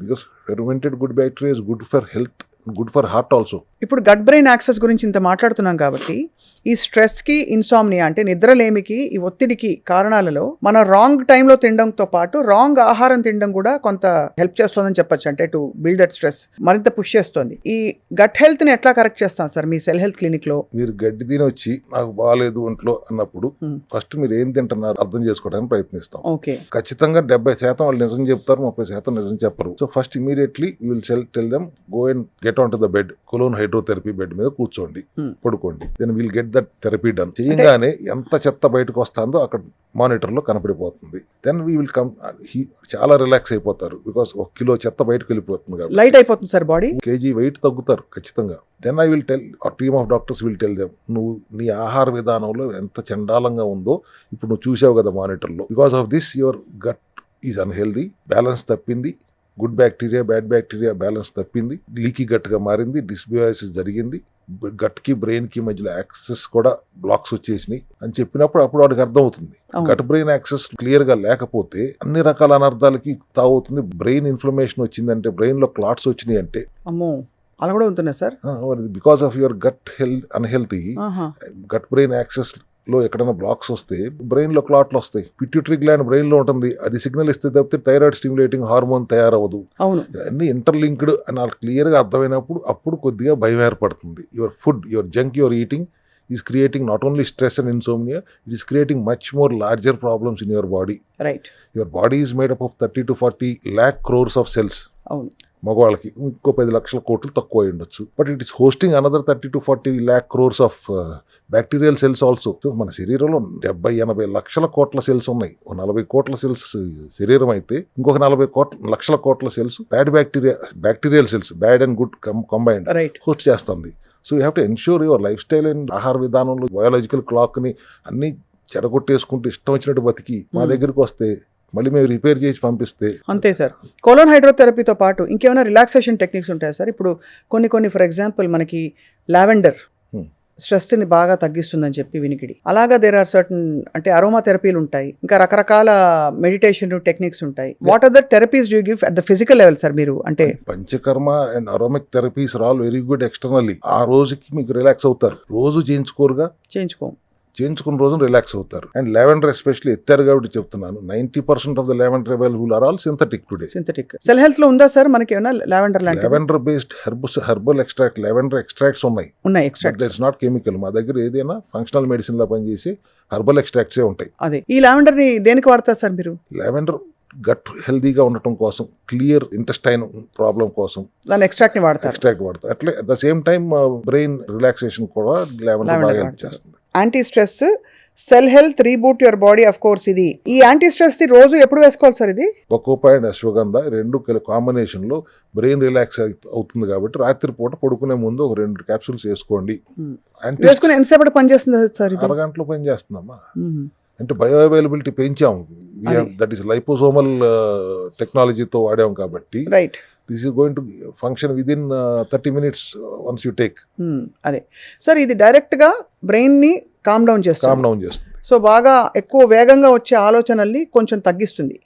Speaker 2: Because fermented good bacteria is good for health, good for heart also. ఇప్పుడు
Speaker 1: గట్ బ్రెయిన్ యాక్సెస్ గురించి ఇంత మాట్లాడుతున్నాం కాబట్టి ఈ స్ట్రెస్కి, ఇన్సామ్నియా అంటే నిద్రలేమికి, ఈ ఒత్తిడికి కారణాలలో మన రాంగ్ టైంలో తినడంతో పాటు రాంగ్ ఆహారం తినడం కూడా కొంత హెల్ప్ చేస్తుందని చెప్పొచ్చు. అంటే టు బిల్డ్ దట్ స్ట్రెస్ మరింత పుష్ చేస్తుంది. ఈ గట్ హెల్త్ ని ఎట్లా కరెక్ట్ చేస్తాం సార్ మీ సెల్ హెల్త్ క్లినిక్ లో?
Speaker 2: మీరు గడ్డి తిని వచ్చి నాకు బాగాలేదు ఒంట్లో అన్నప్పుడు ఫస్ట్ మీరు ఏం తింటున్నారు అర్థం చేసుకోవడానికి ప్రయత్నిస్తాం.
Speaker 1: ఓకే.
Speaker 2: ఖచ్చితంగా 70% వాళ్ళు నిజం చెప్తారు, 30% నిజం చెప్పరు. So first immediately you will tell them go and get on to the bed, colon hydrotherapy bed మీద కూర్చోండి, పడుకోండి. Then will get that therapy done. చేయగానే ఎంత చెత్త బయటకు వస్తుందో అక్కడ మానిటర్ లో కనపడిపోతుంది. దెన్ వీ విల్ కమ్, చాలా రిలాక్స్ అయిపోతారు. బికాస్ 1 కిలో చెత్త బయటకు వెళ్ళిపోతుంది కాబట్టి
Speaker 1: లైట్ అయిపోతుంది సార్ బాడీ.
Speaker 2: kg వెయిట్ తగ్గుతారు ఖచ్చితంగా. దెన్ ఐ విల్ టెల్, ఆ team of doctors will tell them, నువ్వు నీ ఆహార విధానంలో ఎంత చండాలంగా ఉందో ఇప్పుడు నువ్వు చూసావు కదా మానిటర్లో. Because of this your gut is unhealthy, balance తప్పింది, good bacteria bad bacteria balance తప్పింది, లీకీ గట్గా మారింది, డిస్బయోసిస్ జరిగింది, గట్ కి బ్రెయిన్ కి మధ్యలో యాక్సెస్ కూడా బ్లాక్స్ వచ్చేసినాయి అని చెప్పినప్పుడు అప్పుడు వాడికి అర్థం అవుతుంది. గట్ బ్రెయిన్ యాక్సెస్ క్లియర్ గా లేకపోతే అన్ని రకాల అనర్థాలకి తావుతుంది. బ్రెయిన్ ఇన్ఫ్లమేషన్ వచ్చిందంటే, బ్రెయిన్ లో క్లాట్స్ వచ్చినాయి అంటే,
Speaker 1: అమ్మో అలా కూడా ఉంటున్నా sir.
Speaker 2: Because of your gut unhealthy, gut brain axis లో ఎక్కడైనా బ్లాక్స్ వస్తే బ్రెయిన్ లో క్లాట్లు వస్తాయి. పిట్యూటరీ గ్లాండ్ బ్రెయిన్ లో ఉంటుంది, అది సిగ్నల్ ఇస్తే తప్పితే థైరాయిడ్ స్టిమ్యులేటింగ్ హార్మోన్ తయారవ్వదు. అన్ని ఇంటర్లింక్డ్ అని నాకు క్లియర్ గా అర్థమైనప్పుడు అప్పుడు కొద్దిగా భయం ఏర్పడుతుంది. Your food, your junk your eating is creating not only stress and insomnia, it is creating much more larger problems in your body.
Speaker 1: Right.
Speaker 2: Your body is made up of 30 to 40 lakh crores of cells. మగవాళ్ళకి ఇంకో 10 లక్షల కోట్లు తక్కువ ఉండొచ్చు. But it is hosting another 30 to 40 lakh crores of bacterial cells also. So మన శరీరంలో 70-80 లక్షల కోట్ల సెల్స్ ఉన్నాయి. 40 కోట్ల సెల్స్ శరీరం అయితే ఇంకొక 40 లక్షల కోట్ల cells bacterial cells, bad and good combined host చేస్తుంది. So you have to ensure your lifestyle and ఆహార విధానంలో బయాలజికల్ క్లాక్ని అన్ని చెడగొట్టేసుకుంటూ ఇష్టం వచ్చినట్టు బతికి మా దగ్గరికి వస్తే మళ్ళీ మేము రిపేర్ చేసి పంపిస్తే
Speaker 1: అంతే సార్. కోలోన్ హైడ్రోథెరపీతో పాటు ఇంకేమైనా రిలాక్సేషన్ టెక్నిక్స్ ఉంటాయా సార్? ఇప్పుడు కొన్ని ఫర్ ఎగ్జాంపుల్ మనకి లావెండర్ స్ట్రెస్ని బాగా తగ్గిస్తుందని చెప్పి వినికిడి. అలాగా దేర్ ఆర్ సర్టన్ అంటే అరోమా థెరపీలు ఉంటాయి, ఇంకా రకరకాల మెడిటేషన్ టెక్నిక్స్ ఉంటాయి. What are the therapies do give at the physical level sir మీరు? అంటే
Speaker 2: panchakarma and aromatic therapies are all very good externally. ఆ రోజుకి మీకు రిలాక్స్ అవుతారు. రోజు చేయించుకున్న రోజు రిలాక్స్ అవుతారు. అండ్ లావెండర్ ఎస్పెషల్లీ ఎత్తారు కాబట్టి చెప్తున్నాను, 90% of the lavender available are all synthetic today.
Speaker 1: Synthetic cell health లో ఉందా సార్ మనకి ఏమైనా లావెండర్ లాంటి?
Speaker 2: Lavender based herbal extract, lavender extracts ఉన్నాయి.
Speaker 1: Extract
Speaker 2: it's not chemical. మా దగ్గర ఏదైనా ఫంక్షనల్ మెడిసిన్ లో పనిచేసి హెర్బల్ ఎక్స్ట్రాక్ట్సే ఉంటాయి.
Speaker 1: అదే ఈ లావెండర్ ని దేనికి వాడతారు సార్ మీరు?
Speaker 2: లావెండర్ గట్ హెల్దీగా ఉండటం కోసం, క్లియర్ ఇంటెస్టైన్ ప్రాబ్లం కోసం దాని ఎక్స్ట్రాక్ట్ వాడతారు. అట్లే at the same time brain relaxation కూడా లావెండర్ బాగా హెల్ప్ చేస్తుంది.
Speaker 1: Anti stress, cell health, reboot your body. Of course ఇది ఈ యాంటీ స్ట్రెస్ ది రోజు ఎప్పుడు వేసుకోవాలి సార్? ఇది
Speaker 2: బకోపా అండ్ అశ్వగంధ రెండు కాంబినేషన్ లో బ్రెయిన్ రిలాక్స్ అవుతుంది కాబట్టి రాత్రి పూట పడుకునే ముందు ఒక 2 క్యాప్సూల్స్ వేసుకోండి.
Speaker 1: వేసుకుని ఎంతసేపటి పని చేస్తుంది సార్?
Speaker 2: 6 గంటలు పని చేస్తుందమ్మా. అంటే బయో అవైలబిలిటీ పెంచాం, దట్ ఈస్ లైపోసోమల్ టెక్నాలజీతో వాడాం కాబట్టి
Speaker 1: right.
Speaker 2: This is going to function with in 30 minutes once you take.
Speaker 1: అదే సార్, ఇది డైరెక్ట్ గా బ్రెయిన్ ని కామ్ డౌన్ చేస్తుంది.
Speaker 2: సో
Speaker 1: బాగా ఎక్కువ వేగంగా వచ్చే ఆలోచనల్ని కొంచెం తగ్గిస్తుంది.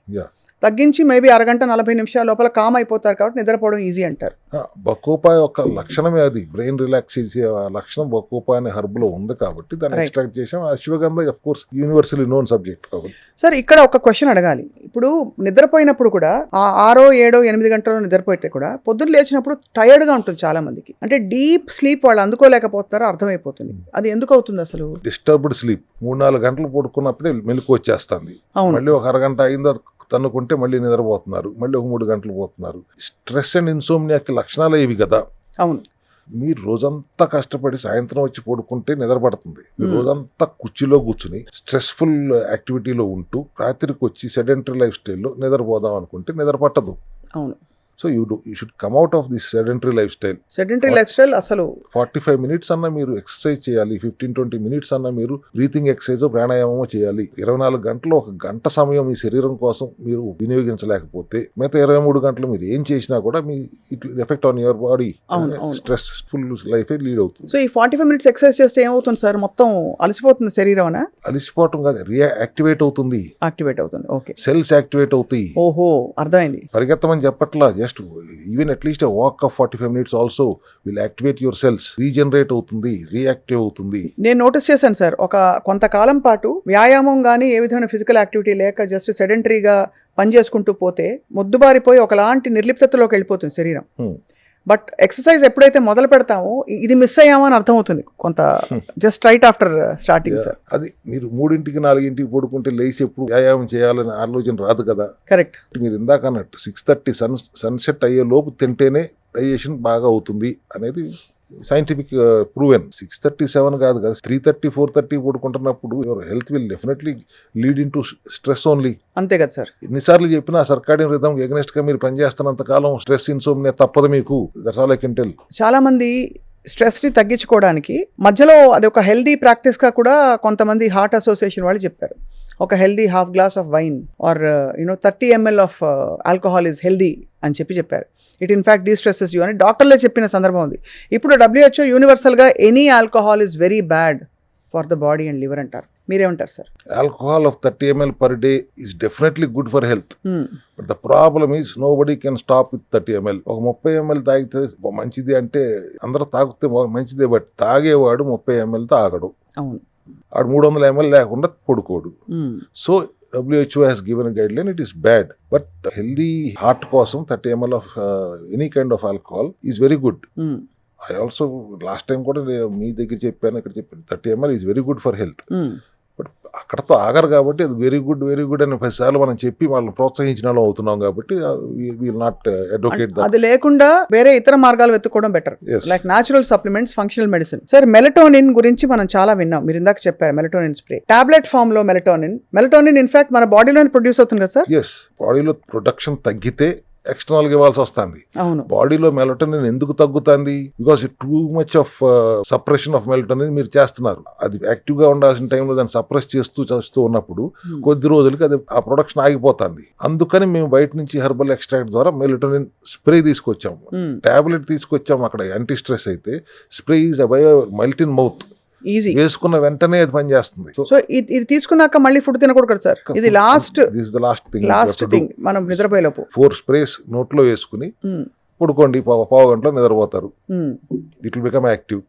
Speaker 1: తగ్గించి మేబీ అరగంట 40 నిమిషాల లోపల కామ్ అయిపోతారు కాబట్టి నిద్రపోవడం ఈజీ అంటారు.
Speaker 2: బకోపా యొక్క లక్షణమే అది, బ్రెయిన్ రిలాక్స్ చేసే లక్షణం బకోపా అనే హర్బ్ లో ఉంది కాబట్టి దాన్ని
Speaker 1: Right.
Speaker 2: ఎక్స్ట్రాక్ట్ చేసాం. Ashwagandha of course universally known subject కాబట్టి.
Speaker 1: సార్ ఇక్కడ ఒక క్వశ్చన్ అడగాలి. ఇప్పుడు నిద్రపోయినప్పుడు కూడా 6, 7, 8 గంటలు నిద్రపోయితే కూడా పొద్దున్న లేచినప్పుడు టైర్డ్ గా ఉంటుంది చాలా మందికి. అంటే డీప్ స్లీప్ వాళ్ళు అందుకోలేకపోతారో అర్థమైపోతుంది. అది ఎందుకు అవుతుంది అసలు?
Speaker 2: డిస్టర్బ్డ్ స్లీప్, 3-4 గంటలు పడుకున్నప్పుడే మెలకు వచ్చేస్తుంది.
Speaker 1: అవును.
Speaker 2: మళ్ళీ ఒక అరగంట అయిందో తన్నుకుంటే మళ్ళీ నిద్రపోతున్నారు, మళ్ళీ ఒక 3 గంటలు పోతున్నారు. స్ట్రెస్ అండ్ ఇన్సోమ్నియాకి లక్షణాలే ఇవి కదా.
Speaker 1: అవును.
Speaker 2: మీరు రోజంతా కష్టపడి సాయంత్రం వచ్చి పడుకుంటే నిద్ర పడుతుంది. మీరు రోజంతా కుర్చీలో కూర్చుని స్ట్రెస్ఫుల్ యాక్టివిటీలో ఉంటూ రాత్రికి వచ్చి సెడెంటరీ లైఫ్ స్టైల్లో నిద్రపోదాం అనుకుంటే నిద్ర పట్టదు.
Speaker 1: అవును.
Speaker 2: So you should come out of this sedentary life style.
Speaker 1: Sedentary life style అసలు
Speaker 2: 45 మినిట్స్ అన్నా మీరు ఎక్సర్సైజ్ చేయాలి, 15-20 మినిట్స్ అన్నా మీరు బ్రీతింగ్ ఎక్సర్సైజ్ ప్రాణాయామమో చేయాలి. 24 గంటలు 1 గంట సమయం మీ శరీరం కోసం మీరు వినియోగించలేకపోతే మిగతా 23 గంటలు మీరు ఏం చేసినా కూడా me it effect on your body. Stressful life lead అవుతుంది.
Speaker 1: సో ఈ 45 మినిట్స్ ఎక్సర్సైజ్ చేస్తే ఏమవుతుంది సార్? మొత్తం అలసిపోతుంది శరీరం అనా?
Speaker 2: అలిసిపోవటం కాదు, యాక్టివేట్ అవుతుంది,
Speaker 1: యాక్టివేట్ అవుతుంది. ఓకే.
Speaker 2: సెల్స్ యాక్టివేట్ అవుతాయి.
Speaker 1: ఓహో, అర్థమైంది.
Speaker 2: పరిగెత్తమని చెప్పట్లా, just even at least walk of 45 minutes also will activate your cells. Regenerate అవుతుంది, రియాక్టివ్ అవుతుంది.
Speaker 1: నేను నోటీస్ చేశాను సార్, కొంతకాలం పాటు వ్యాయామం కానీ ఏ విధమైన ఫిజికల్ యాక్టివిటీ లేక జస్ట్ సెడెంటరీగా పని చేసుకుంటూ పోతే మొద్దుబారిపోయి ఒకలాంటి నిర్లిప్తతలోకి వెళ్ళిపోతుంది శరీరం. బట్ ఎక్సర్సైజ్ ఎప్పుడైతే మొదలు పెడతామో ఇది మిస్ అయ్యామని అర్థమవుతుంది కొంత just right after starting sir.
Speaker 2: అది మీరు 3-4 పడుకుంటే లేచి ఎప్పుడు వ్యాయామం చేయాలనే ఆలోచన రాదు కదా.
Speaker 1: కరెక్ట్.
Speaker 2: మీరు ఇందాక అన్నట్టు 6:30 సన్సెట్ అయ్యే లోపు తింటేనే డైజెషన్ బాగా అవుతుంది అనేది సైంటిఫిక్ ప్రూవెన్. 6:30-7 కాదు కదా, 3:30-4:30 పడుకుంటున్నప్పుడు your health will definitely lead into stress only.
Speaker 1: అంతే కదా సార్.
Speaker 2: ఎన్నిసార్లు చెప్పినా సర్కాడియన్ రిథమ్ ఎగ్నెస్ట్ గా మీరు పనిచేస్తున్నంత కాలం స్ట్రెస్ ఇన్సోమ్నియా తప్పదు మీకు. That's all I can tell.
Speaker 1: చాలా మంది స్ట్రెస్ ని తగ్గించుకోవడానికి మధ్యలో అది ఒక హెల్దీ ప్రాక్టీస్ గా కూడా కొంతమంది హార్ట్ అసోసియేషన్ వాళ్ళు చెప్పారు. ఒక healthy half glass of wine or 30 ml of alcohol is healthy అని చెప్పారు. ఇట్ ఇన్ఫాక్ట్ డీస్ట్రెసెస్ యూ అని డాక్టర్లే చెప్పిన సందర్భం ఉంది. ఇప్పుడు WHO యూనివర్సల్గా any alcohol is very bad for the body and liver అంటారు. మీరేమంటారు sir?
Speaker 2: Alcohol of 30 ml per day is definitely good for health. But the problem is nobody can stop with 30 ml. ఒక 30 ml తాగితే మంచిది అంటే అందరూ తాగితే మంచిదే, but తాగేవాడు 30 ml తాగడు.
Speaker 1: అవును.
Speaker 2: ఆడు 300 ml లేకుండా పడుకోడు. So WHO has given a guideline, it is bad. But healthy heart కోసం 30 ml of any kind of alcohol is very good. I also last time కూడా మీ దగ్గర చెప్పాను, ఇక్కడ చెప్పాను, 30 ml is very good for health. But అక్కడతో ఆగరు కాబట్టి అది వెరీ గుడ్ అని 10 సార్లు మనం చెప్పి వాళ్ళని ప్రోత్సహించిన వాళ్ళు అవుతున్నాం కాబట్టి విల్ నాట్ అడ్వకేట్ దట్.
Speaker 1: అది లేకుండా వేరే ఇతర మార్గాలు వెతుక్కోవడం better, like natural supplements, functional medicine. Sir, melatonin గురించి మనం చాలా విన్నాం. మీరు ఇందాక చెప్పారు మెలటోనిన్ స్ప్రే, టాబ్లెట్ ఫామ్ లో మెలటోనిన్ ఇన్ఫాక్ట్ మన బాడీలోనే ప్రొడ్యూస్ అవుతుంది కదా సార్?
Speaker 2: ఎస్, బాడీలో ప్రొడక్షన్ తగ్గితే ఎక్స్టర్నల్ గా ఇవ్వాల్సి వస్తుంది.
Speaker 1: అవును.
Speaker 2: బాడీలో మెలటోనిన్ ఎందుకు తగ్గుతుంది? Because too much of suppression of melatonin మీరు చేస్తున్నారు. అది యాక్టివ్ గా ఉండాల్సిన టైంలో దాన్ని సప్రెస్ చేస్తూ ఉన్నప్పుడు కొద్ది రోజులకి అది ఆ ప్రొడక్షన్ ఆగిపోతుంది. అందుకని మేము బయట నుంచి హెర్బల్ ఎక్స్ట్రాక్ట్ ద్వారా మెలటోనిన్ స్ప్రే తీసుకొచ్చాము. టాబ్లెట్ తీసుకొచ్చాము అక్కడ యాంటీ స్ట్రెస్ అయితే, spray is melt in mouth,
Speaker 1: easy,
Speaker 2: వేసుకున్న వెంటనే అది పని చేస్తుంది.
Speaker 1: సో ఇది తీసుకున్నాక మళ్ళీ ఫుడ్ తినకూడదు కదా సార్? ఇది లాస్ట్ థింగ్ మనం నిద్రపోయేలోపు
Speaker 2: 4 స్ప్రేస్ నోట్లో వేసుకుని పడుకోండి, పావు గంటలో నిద్రపోతారు. It will become active.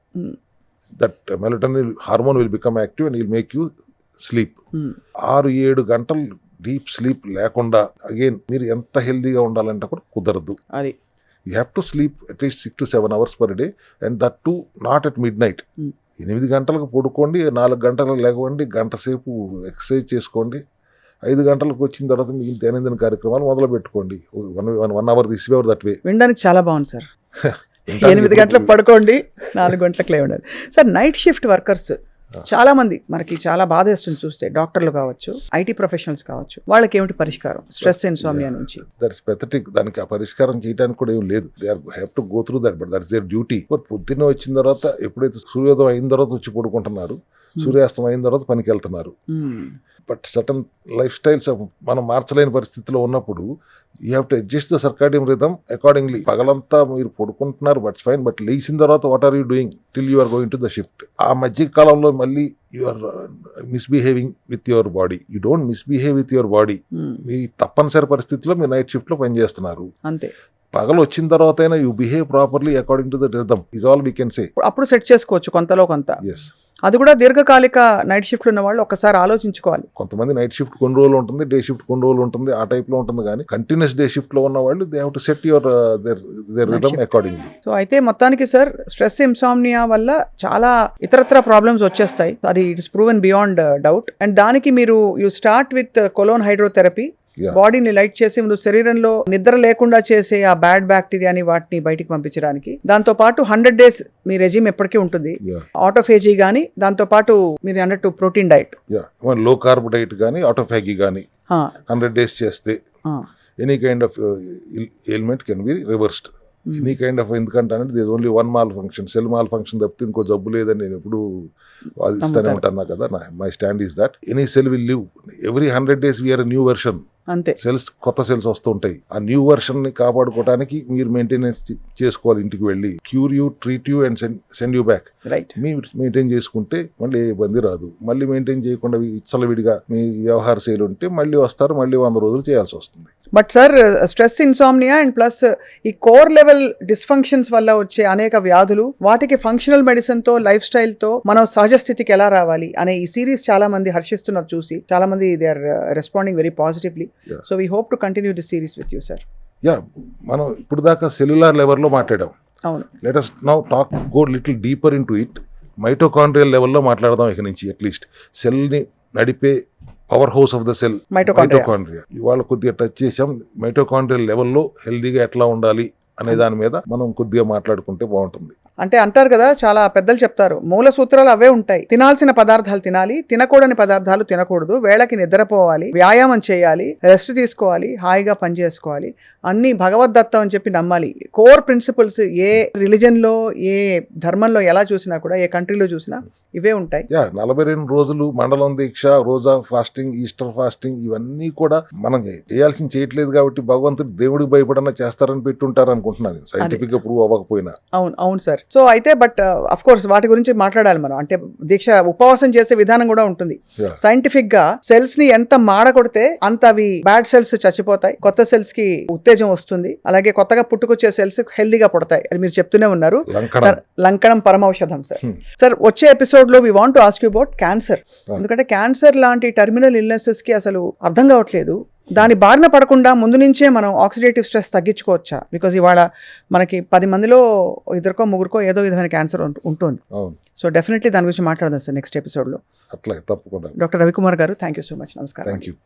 Speaker 2: That melatonin hormone will become active and will make you sleep. 6-7 గంటలు డీప్ స్లీప్ లేకుండా అగైన్ మీరు ఎంత హెల్దీగా ఉండాలంటే కూడా కుదరదు.
Speaker 1: అది
Speaker 2: you have to sleep at least 6 to 7 hours per day and that to not at mid night. 8 గంటలకు పడుకోండి, 4 గంటలకు లేకపోండి, గంట సేపు ఎక్సర్సైజ్ చేసుకోండి. 5 గంటలకు వచ్చిన తర్వాత మీకు దైనందిన కార్యక్రమాలు మొదలు పెట్టుకోండి. 1 hour this way or that way.
Speaker 1: వినడానికి చాలా బాగుంది సార్. 8 గంటలకు పడుకోండి, 4 గంటలకు లేవండి. సార్, నైట్ షిఫ్ట్ వర్కర్స్ చాలా మంది మనకి చాలా బాధేస్తుంది చూస్తే, డాక్టర్లు కావచ్చు, ఐటీ ప్రొఫెషనల్స్ కావచ్చు, వాళ్ళకి ఏమిటి పరిష్కారం స్ట్రెస్ ఇన్సోమ్నియా నుంచి?
Speaker 2: That's pathetic. దానికి ఆ పరిష్కారం చేయడానికి కూడా ఏం లేదు. They have to go through that, but that's their duty. But పొద్దున్నే వచ్చిన తర్వాత ఎప్పుడైతే సూర్యోదయం అయిన తర్వాత వచ్చి పడుకుంటున్నారు, సూర్యాస్తం అయిన తర్వాత పనికి వెళ్తున్నారు. బట్ సటన్ లైఫ్ స్టైల్స్ మనం మార్చలేని పరిస్థితిలో ఉన్నప్పుడు you have to adjust the circadian rhythm accordingly. పగలంతా మీరు పడుకుంటున్నారు, బట్స్ ఫైన్, బట్ లేచిన తర్వాత what are you doing till you are going to the shift. ఆ మధ్య కాలంలో మళ్ళీ you are misbehaving with your body. You don't misbehave with your body. మీ తప్పనిసరి పరిస్థితిలో మీరు నైట్ షిఫ్ట్ లో పనిచేస్తున్నారు.
Speaker 1: అంతే.
Speaker 2: పగలు వచ్చిన తర్వాత అయినా you behave properly according to the rhythm is all we can say.
Speaker 1: అప్పుడు సెట్ చేసుకోవచ్చు కొంతలో కొంత.
Speaker 2: ఎస్.
Speaker 1: అది కూడా దీర్ఘకాలిక నైట్ షిఫ్ట్ ఉన్న వాళ్ళు ఒకసారి ఆలోచించుకోవాలి.
Speaker 2: కొంతమంది నైట్ షిఫ్ట్ కొన్ని రోజులు ఉంటుంది, డే షిఫ్ట్ కొన్ని రోజులు ఉంటుంది, ఆ టైప్ లో ఉంటుంది. కానీ కంటిన్యూస్ డే షిఫ్ట్ లో ఉన్న వాళ్ళు they have to set your their rhythm accordingly.
Speaker 1: So అయితే మొత్తానికి సార్ స్ట్రెస్ ఇన్సామ్నియా వల్ల చాలా ఇతరత్ర ప్రాబ్లమ్స్ వచ్చేస్తాయి. అది it's proven beyond doubt. And దానికి మీరు you start with colon hydrotherapy. బాడీని లైట్ చేసి ముందు శరీరంలో నిద్ర లేకుండా చేసే ఆ బ్యాడ్ బ్యాక్టీరియాని వాటిని బయటికి పంపించడానికి. దాంతో పాటు 100 days మీ రెజిమ్ ఎప్పటికీ ఉంటుంది. ఆటోఫేజీ గానీ, దాంతో పాటు మీరు అన్నట్టు protein diet,
Speaker 2: low carb diet కానీ ఆటోఫాగీ కానీ 100 days చేస్తే any kind of element can be reversed. Any kind of, ఎందుకంటే అనేది this only one malfunction, cell malfunction తప్పితే ఇంకో జబ్బు లేదని నేను ఎప్పుడు వాదిస్తూనే ఉంటాను కదా. My stand is that any cell will live. Every 100 days we are new version.
Speaker 1: అంతే.
Speaker 2: సెల్స్, కొత్త సెల్స్ వస్తూ ఉంటాయి. ఆ న్యూ వర్షన్ ని కాపాడుకోవడానికి మీరు మెయింటెనెన్స్ చేసుకోవాలి. ఇంటికి వెళ్ళి cure you, treat you and send you back.
Speaker 1: Right.
Speaker 2: మీరు మెయింటైన్ చేసుకుంటే మళ్ళీ ఏ ఇబ్బంది రాదు. మళ్ళీ మెయింటైన్ చేయకుండా విచ్చలవిడిగా మీ వ్యవహార శైలి ఉంటే మళ్ళీ వస్తారు, మళ్ళీ 100 రోజులు చేయాల్సి వస్తుంది.
Speaker 1: But sir stress insomnia and plus ఈ కోర్ లెవెల్ డిస్ఫంక్షన్స్ వల్ల వచ్చే అనేక వ్యాధులు, వాటికి ఫంక్షనల్ మెడిసిన్ తో, లైఫ్ స్టైల్ తో మనం సహజ స్థితికి ఎలా రావాలి అనే ఈ సిరీస్ చాలా మంది హర్షిస్తున్నారు చూసి. చాలా మంది they are responding very positively. So we hope to continue this series with you sir.
Speaker 2: మనం ఇప్పుడు దాకా సెల్యులార్ లెవెల్లో మాట్లాడాం.
Speaker 1: అవును.
Speaker 2: Let us now go little deeper into it. Mitochondrial లెవెల్లో మాట్లాడదాం ఇక నుంచి. అట్లీస్ట్ సెల్ని నడిపే power house of the cell mitochondria. ఇవాళ కొద్దిగా టచ్ చేసాం. మైటోకాండ్రియల్ లెవెల్లో హెల్దీగా ఎట్లా ఉండాలి అనే దాని మీద మనం కొద్దిగా మాట్లాడుకుంటే బాగుంటుంది.
Speaker 1: అంటే అంటారు కదా, చాలా పెద్దలు చెప్తారు, మూల సూత్రాలు అవే ఉంటాయి. తినాల్సిన పదార్థాలు తినాలి, తినకూడని పదార్థాలు తినకూడదు, వేళకి నిద్రపోవాలి, వ్యాయామం చేయాలి, రెస్ట్ తీసుకోవాలి, హాయిగా పని చేసుకోవాలి, అన్ని భగవద్దత్తం అని చెప్పి నమ్మాలి. కోర్ ప్రిన్సిపల్స్ ఏ రిలీజన్ లో, ఏ ధర్మంలో ఎలా చూసినా కూడా, ఏ కంట్రీలో చూసినా ఇవే ఉంటాయి.
Speaker 2: 42 రోజులు మండలం దీక్ష, రోజా ఫాస్టింగ్, ఈస్టర్ ఫాస్టింగ్, ఇవన్నీ కూడా మనం చేయాల్సింది చేయట్లేదు కాబట్టి భగవంతుడు దేవుడికి భయపడన్నా చేస్తారని పెట్టుంటారు అనుకుంటున్నాను, సైంటిఫిక్ గా ప్రూవ్ అవ్వకపోయినా.
Speaker 1: అవును సార్. సో అయితే బట్ అఫ్ కోర్స్ వాటి గురించి మాట్లాడాలి మనం. అంటే దీక్ష, ఉపవాసం చేసే విధానం కూడా ఉంటుంది. సైంటిఫిక్ గా సెల్స్ ని ఎంత మాడకొడితే అంత అవి బ్యాడ్ సెల్స్ చచ్చిపోతాయి, కొత్త సెల్స్ కి ఉత్తేజం వస్తుంది, అలాగే కొత్తగా పుట్టుకొచ్చే సెల్స్ హెల్దీగా పుడతాయి అని మీరు చెప్తూనే ఉన్నారు. లంకణం పరమౌషధం సార్. సార్ వచ్చే ఎపిసోడ్ లో we want to ask you about cancer. ఎందుకంటే క్యాన్సర్ లాంటి టర్మినల్ ఇల్నెసెస్ కి అసలు అర్థం కావట్లేదు. దాని బారిన పడకుండా ముందు నుంచే మనం ఆక్సిడేటివ్ స్ట్రెస్ తగ్గించుకోవచ్చా? బికాజ్ ఇవాళ మనకి 10 మందిలో 2కో 3కో ఏదో విధమైన క్యాన్సర్ ఉంటుంది. సో డెఫినెట్లీ దాని గురించి మాట్లాడదాం సార్ నెక్స్ట్ ఎపిసోడ్ లో.
Speaker 2: అట్లా తప్పకుండా.
Speaker 1: డాక్టర్ రవికుమార్ గారు, థ్యాంక్ యూ సో మచ్. నమస్కారం.
Speaker 2: Thank you.